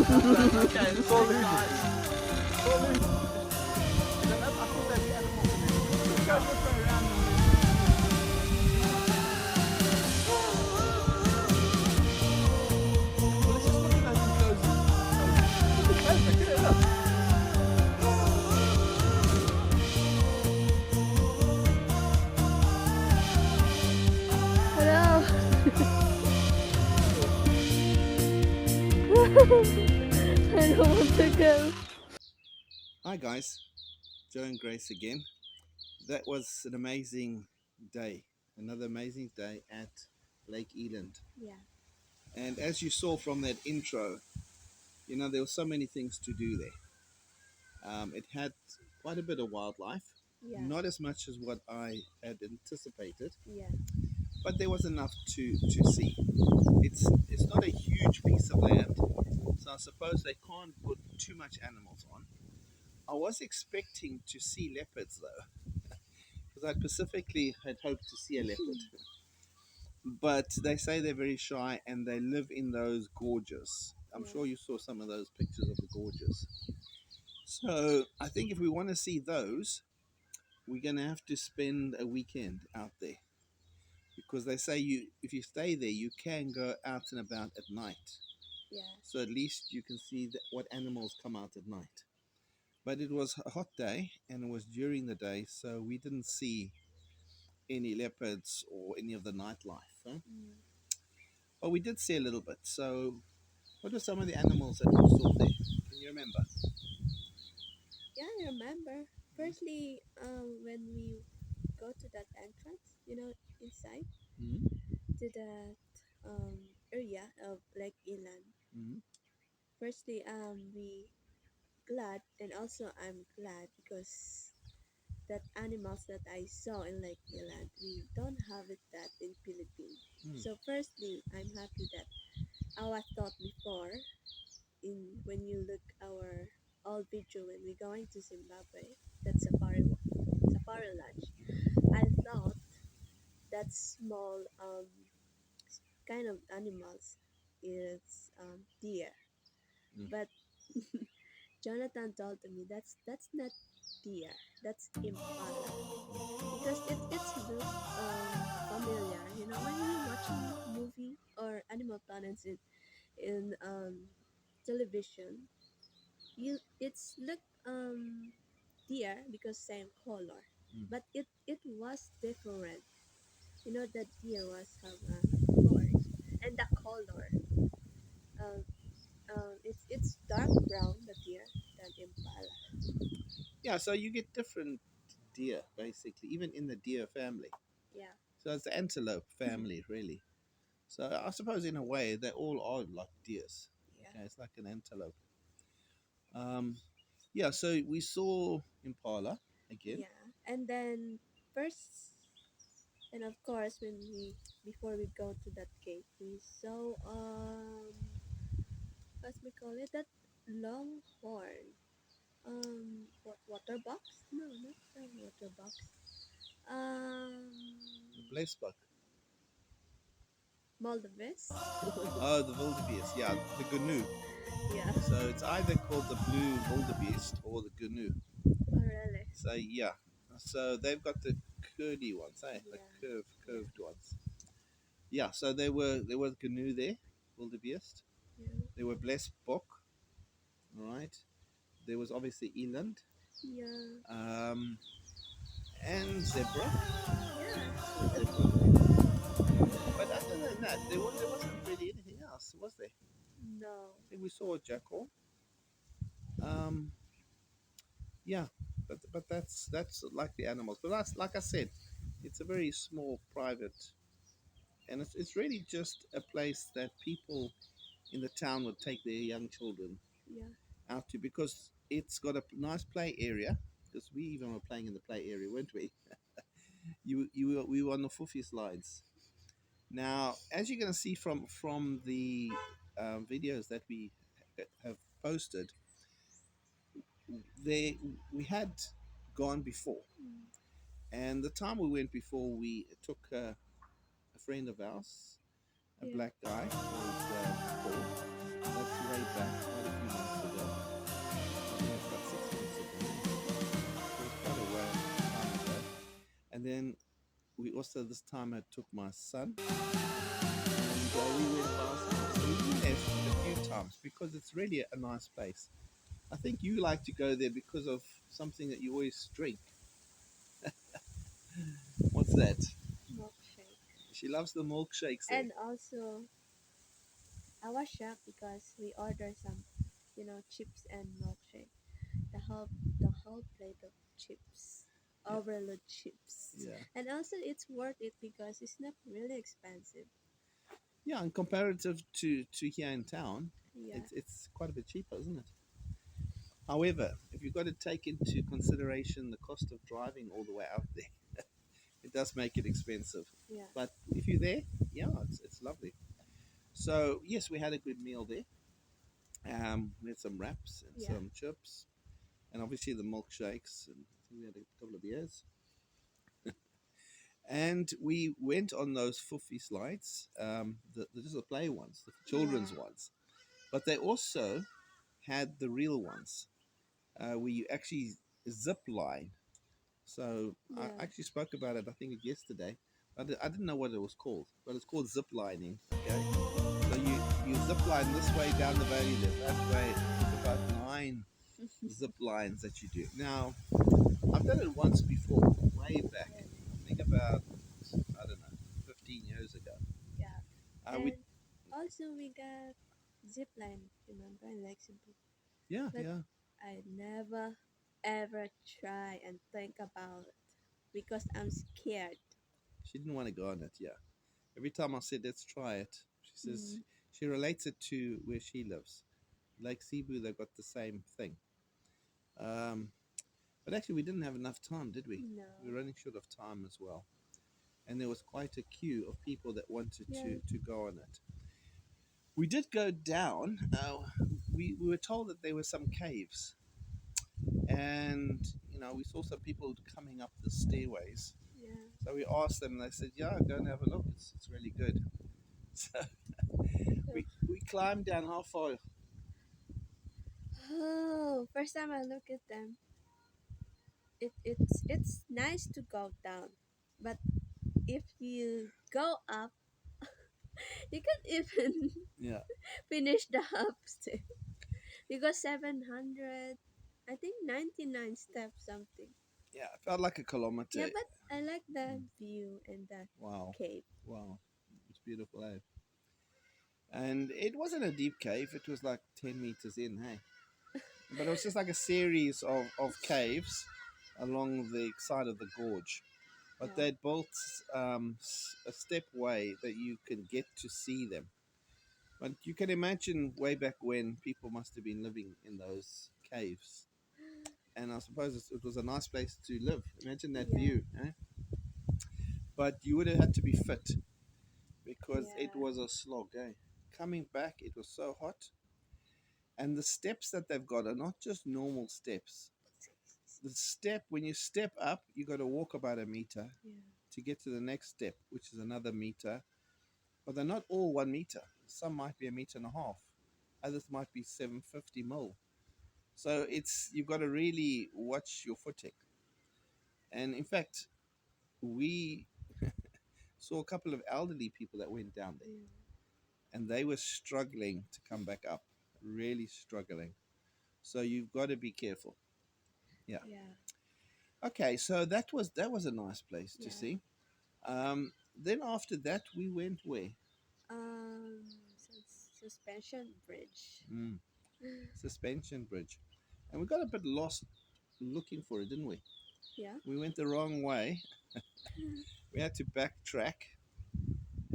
Okay, this is the guys. Hello. I don't want to go. Hi guys, Joe and Grace again. That was an amazing day, another amazing day at Lake Eland. Yeah. And as you saw from that intro, you know, there were so many things to do there. It had quite a bit of wildlife, Yeah. not as much as what I had anticipated, Yeah. but there was enough to see. It's not a huge piece of land, so I suppose they can't put too much animals on. I was expecting to see leopards though, because I specifically had hoped to see a leopard. But they say they're very shy and they live in those gorges. I'm sure you saw some of those pictures of the gorges. So I think if we want to see those, we're going to have to spend a weekend out there. Because they say if you stay there, you can go out and about at night. Yeah. So at least you can see what animals come out at night. But it was a hot day and it was during the day, so we didn't see any leopards or any of the nightlife. Huh? But we did see a little bit. So what were some of the animals that we saw there? Can you remember? Yeah, I remember. Firstly, when we go to that entrance, inside to that area of Lake Eland. Firstly, we glad, and also I'm glad because that animals that I saw in Lake Eland, we don't have it that in Philippines. So firstly, I'm happy that I was taught before when you look our old video when we're going to Zimbabwe, that safari lodge. I thought that small kind of animals is deer, but Jonathan told me that's not deer, that's impala, because it's look familiar. When you're watching movie or Animal Planets in television, it's look deer because same color, but it was different. That deer was have horns, and the color um, it's dark brown, the deer, than impala. Yeah, so you get different deer, basically, even in the deer family. Yeah. So it's the antelope family, really. So I suppose in a way they all are like deers. Yeah. Okay, it's like an antelope. Yeah, so we saw impala again. Yeah. And then first, and of course, before we go to that gate, we saw what we call it, that long horn. What, water box? No, not the water box. The blesbok. Maldives. Oh, the wildebeest. Yeah, the gnu. Yeah. So it's either called the blue wildebeest or the gnu. Oh, really? So yeah, so they've got the curly ones, eh? Yeah. The curved ones. Yeah, so there was gnu there, wildebeest. Yeah. There were blesbok, all right. There was obviously eland. Yeah. And zebra. Yeah. Zebra. But other than that, there wasn't really anything else, was there? No. I think we saw a jackal. Yeah, but that's like the animals. But that's, like I said, it's a very small private, and it's really just a place that people in the town would take their young children out to, because it's got a nice play area. Because we even were playing in the play area, weren't we? We were on the 𝗪𝗪 slides. Now, as you're going to see from the videos that we have posted, we had gone before, and the time we went before, we took a friend of ours, a black guy called Paul, That's way back, quite a few months ago. I think it's about 6 months ago. So it's quite a while time ago. And then we also this time I took my son, and we went last time. So we've been there a few times because it's really a nice place. I think you like to go there because of something that you always drink. What's that? Milkshake. She loves the milkshakes there. And also, I was shocked because we ordered some, chips and milkshake. The whole plate of chips, Yeah. overload chips. Yeah. And also, it's worth it because it's not really expensive. Yeah, and comparative to here in town, Yeah. it's quite a bit cheaper, isn't it? However, if you've got to take into consideration the cost of driving all the way out there, it does make it expensive. Yeah. But if you're there, yeah, it's lovely. So yes, we had a good meal there. We had some wraps and Yeah. some chips, and obviously the milkshakes, and I think we had a couple of beers. And we went on those 𝗀𝗶𝗶𝗶 slides, just the play ones, the children's ones. But they also had the real ones, where you actually zip line. So I Yeah. actually spoke about it, I think, yesterday. I didn't know what it was called, but it's called zip lining. Okay, so you zip line this way down the valley, that way. It's about 9 zip lines that you do. Now, I've done it once before, way back. I think about, I don't know, 15 years ago. Yeah. And We also, we got zipline, remember, in Lexington. yeah, But yeah. I never ever try and think about it because I'm scared. She didn't want to go on it. Yeah. Every time I said let's try it, she says Mm. she relates it to where she lives. Lake Cebu, they've got the same thing. But actually, we didn't have enough time, did we? No. We were running short of time as well, and there was quite a queue of people that wanted Yeah. to go on it. We did go down. We were told that there were some caves, and we saw some people coming up the stairways. Yeah. So we asked them, and they said, "Yeah, go and have a look. It's really good." So we climbed down. How far? Oh, first time I look at them, it's nice to go down, but if you go up, you can't even Yeah, finish the upstairs because 700, I think 99 steps something. yeah. It felt like a kilometer. Yeah, but I like the view and the Wow, cave. wow, it's beautiful, eh? And it wasn't a deep cave. It was like 10 meters in, hey. But it was just like a series of caves along the side of the gorge. But Yeah. they'd built a step way that you can get to see them. But you can imagine way back when people must have been living in those caves. And I suppose it was a nice place to live. Imagine that Yeah. view, eh? But you would have had to be fit because it Yeah. was a slog, eh? Coming back, it was so hot. And the steps that they've got are not just normal steps. The step, when you step up, you got to walk about a meter Yeah. to get to the next step, which is another meter. But they're not all 1 meter. Some might be 1.5 meters. Others might be 750 mil. So you've got to really watch your footing. And in fact, we saw a couple of elderly people that went down there, Yeah. and they were struggling to come back up, really struggling. So you've got to be careful. Yeah. Yeah. Okay, so that was a nice place to Yeah. see. Then after that, we went where? Um, suspension bridge. Suspension bridge, and we got a bit lost looking for it, didn't we? Yeah. We went the wrong way. We had to backtrack,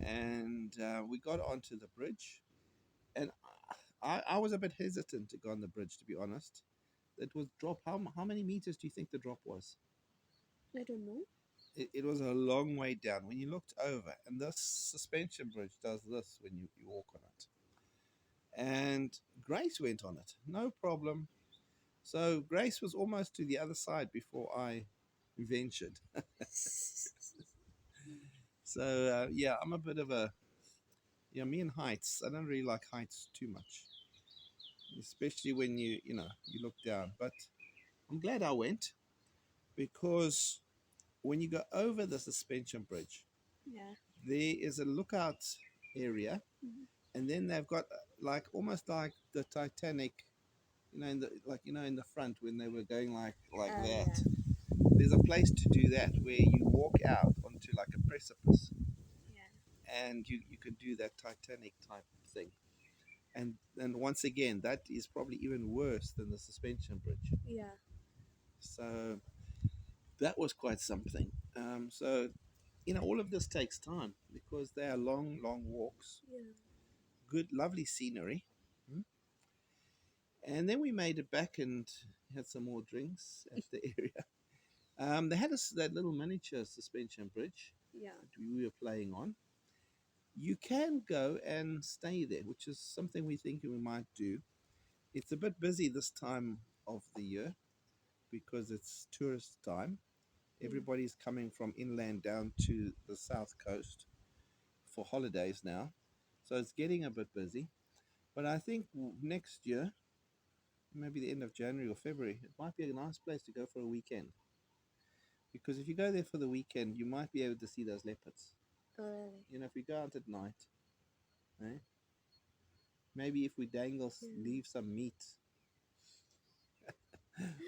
and we got onto the bridge, and I was a bit hesitant to go on the bridge, to be honest. It was drop. How many meters do you think the drop was? I don't know. It was a long way down when you looked over, and this suspension bridge does this when you walk on it. And Grace went on it, no problem. So Grace was almost to the other side before I ventured. So yeah, I'm a bit of a me and heights. I don't really like heights too much. especially when you look down. But I'm glad I went, because when you go over the suspension bridge, Yeah. there is a lookout area, and then they've got like almost like the Titanic, in the front when they were going like that. Yeah. There's a place to do that where you walk out onto like a precipice, Yeah. and you can do that Titanic type thing. And once again, that is probably even worse than the suspension bridge. Yeah. So that was quite something. So all of this takes time, because they are long, long walks. Yeah. Good, lovely scenery. And then we made it back and had some more drinks at the area. They had that little miniature suspension bridge Yeah. that we were playing on. You can go and stay there, which is something we're thinking we might do. It's a bit busy this time of the year because it's tourist time. Everybody's coming from inland down to the south coast for holidays now. So it's getting a bit busy. But I think next year, maybe the end of January or February, it might be a nice place to go for a weekend. Because if you go there for the weekend, you might be able to see those leopards. Oh, really? If we go out at night, maybe if we leave some meat,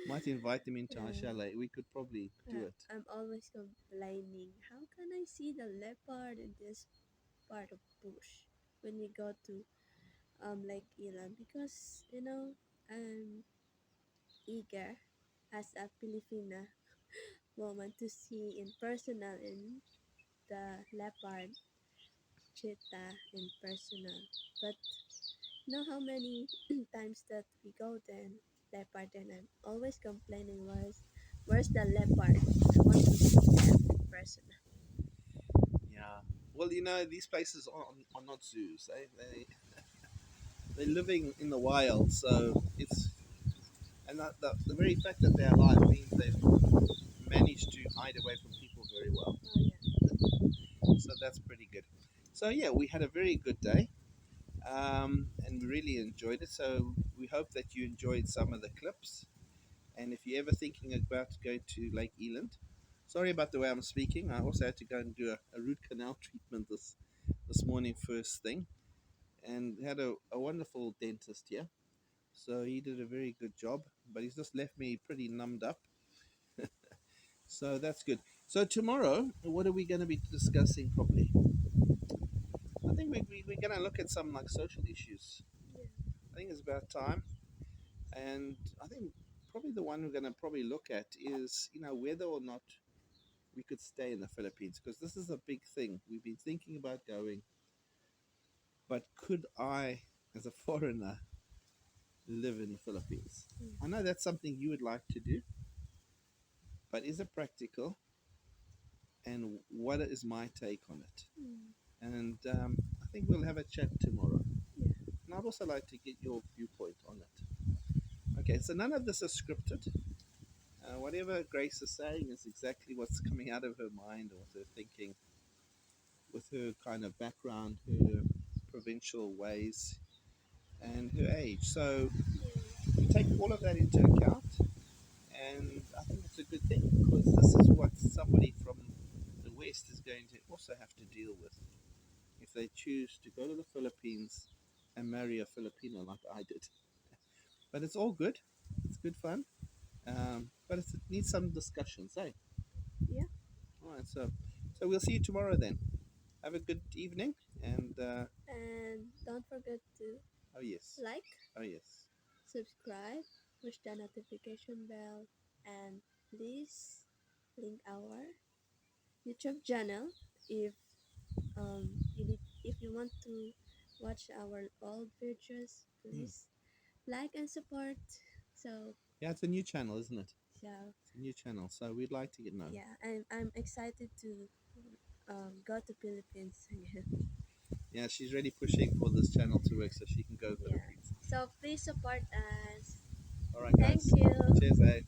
might invite them into our chalet. We could probably do it. I'm always complaining. How can I see the leopard in this part of bush when we go to Lake Elan? Because I'm eager as a Filipina woman to see in personal in the leopard cheetah in personal. But how many times that we go there, leopard, and I'm always complaining, where's the leopard? I want to see them in person. Yeah. Well, these places are not zoos. They're living in the wild, so it's and the very fact that they're alive means they've managed to hide away from people very well. Oh, yeah. So that's pretty good. So yeah, we had a very good day, and we really enjoyed it. So we hope that you enjoyed some of the clips. And if you're ever thinking about going to Lake Eland, sorry about the way I'm speaking. I also had to go and do a root canal treatment this morning first thing, and had a wonderful dentist here. So he did a very good job, but he's just left me pretty numbed up. So that's good. So tomorrow, what are we going to be discussing probably? I think we're going to look at some like social issues. I think it's about time. And I think probably the one we're going to probably look at is, whether or not we could stay in the Philippines, because this is a big thing. We've been thinking about going, but could I, as a foreigner, live in the Philippines? I know that's something you would like to do, but is it practical? And what is my take on it? And I think we'll have a chat tomorrow. And I'd also like to get your viewpoint on it. Okay, so none of this is scripted. Whatever Grace is saying is exactly what's coming out of her mind, or what her thinking, with her kind of background, her provincial ways, and her age. So we take all of that into account, and I think it's a good thing, because this is what somebody from the West is going to also have to deal with if they choose to go to the Philippines and marry a Filipino like I did. But it's all good. It's good fun. But it needs some discussions, eh? Yeah. All right, so we'll see you tomorrow then. Have a good evening, and don't forget to oh yes, like, oh yes, subscribe, push the notification bell, and please link our YouTube channel if if you want to watch our old videos. Please like and support. So yeah, it's a new channel, isn't it? yeah, It's a new channel, so we'd like to get known. yeah, I'm excited to go to Philippines again. Yeah, she's really pushing for this channel to work so she can go to the Philippines. So please support us. All right, guys. Thank you. Cheers, eh?